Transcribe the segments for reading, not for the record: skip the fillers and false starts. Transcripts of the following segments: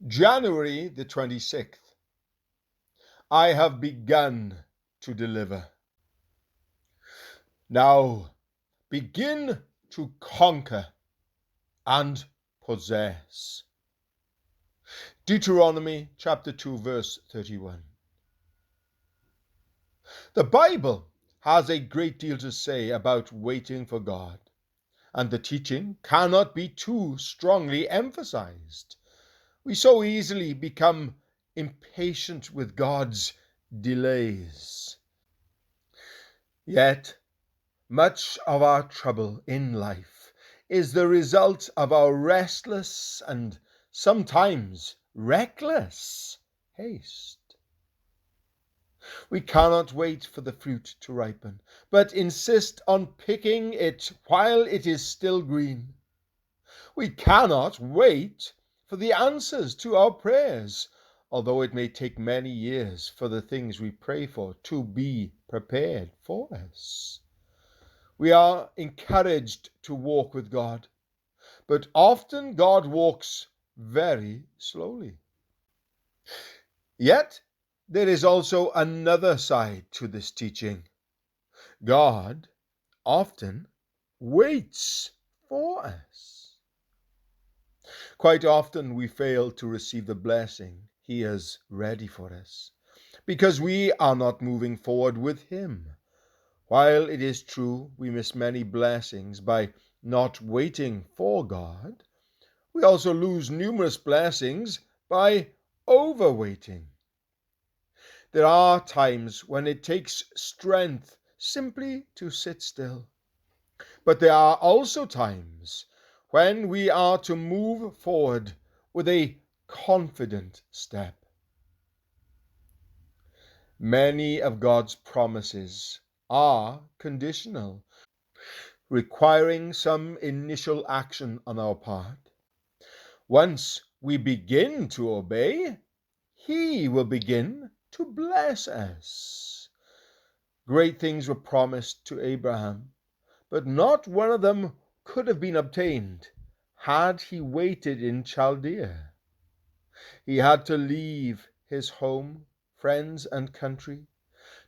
January the 26th. I have begun to deliver. Now begin to conquer and possess. Deuteronomy chapter 2 verse 31. The Bible has a great deal to say about waiting for God, and the teaching cannot be too strongly emphasized. We so easily become impatient with God's delays. Yet, much of our trouble in life is the result of our restless and sometimes reckless haste. We cannot wait for the fruit to ripen, but insist on picking it while it is still green. We cannot wait for the answers to our prayers, although it may take many years for the things we pray for to be prepared for us. We are encouraged to walk with God, but often God walks very slowly. Yet, there is also another side to this teaching. God often waits for us. Quite often we fail to receive the blessing He has ready for us because we are not moving forward with Him. While it is true we miss many blessings by not waiting for God, we also lose numerous blessings by overwaiting. There are times when it takes strength simply to sit still, but there are also times when we are to move forward with a confident step. Many of God's promises are conditional, requiring some initial action on our part. Once we begin to obey, He will begin to bless us. Great things were promised to Abraham, but not one of them could have been obtained had he waited in Chaldea. He had to leave his home, friends, and country,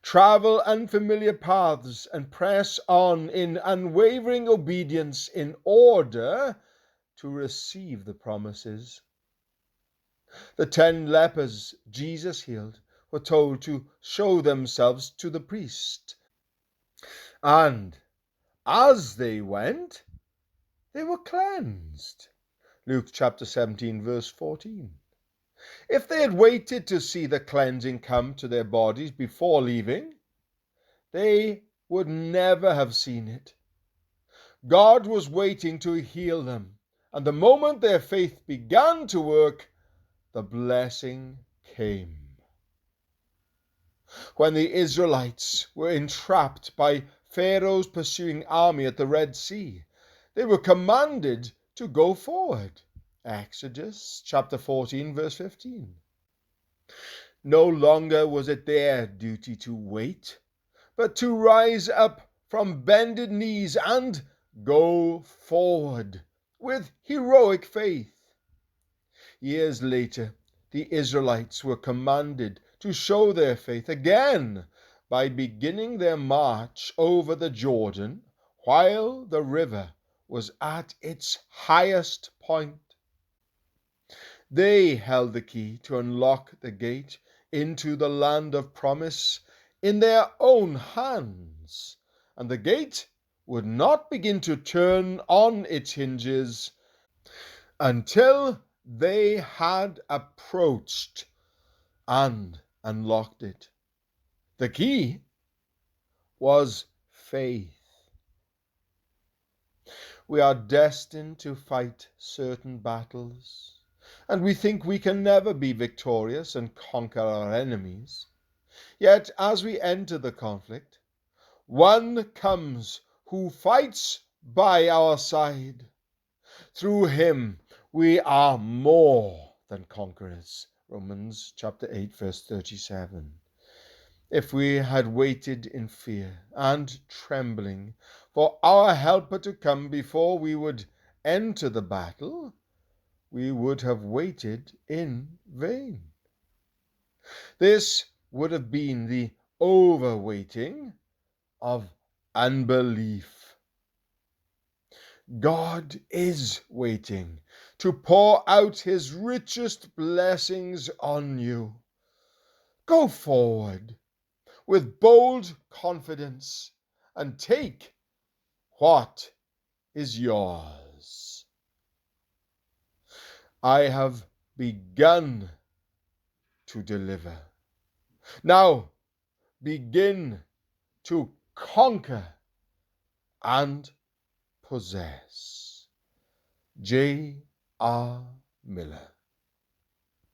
travel unfamiliar paths, and press on in unwavering obedience in order to receive the promises. The 10 lepers Jesus healed were told to show themselves to the priest, and as they went, they were cleansed. Luke chapter 17 verse 14. If they had waited to see the cleansing come to their bodies before leaving, they would never have seen it. God was waiting to heal them, and the moment their faith began to work, the blessing came. When the Israelites were entrapped by Pharaoh's pursuing army at the Red Sea, they were commanded to go forward. Exodus chapter 14 verse 15. No longer was it their duty to wait, but to rise up from bended knees and go forward with heroic faith. Years later, the Israelites were commanded to show their faith again by beginning their march over the Jordan while the river was at its highest point. They held the key to unlock the gate into the land of promise in their own hands, and the gate would not begin to turn on its hinges until they had approached and unlocked it. The key was faith. We are destined to fight certain battles, and we think we can never be victorious and conquer our enemies. Yet as we enter the conflict, one comes who fights by our side. Through Him we are more than conquerors. Romans chapter 8 verse 37. If we had waited in fear and trembling for our helper to come before we would enter the battle, we would have waited in vain. This would have been the overwaiting of unbelief. God is waiting to pour out his richest blessings on you. Go forward with bold confidence and take what is yours. I have begun to deliver. Now begin to conquer and possess. J. R. Miller.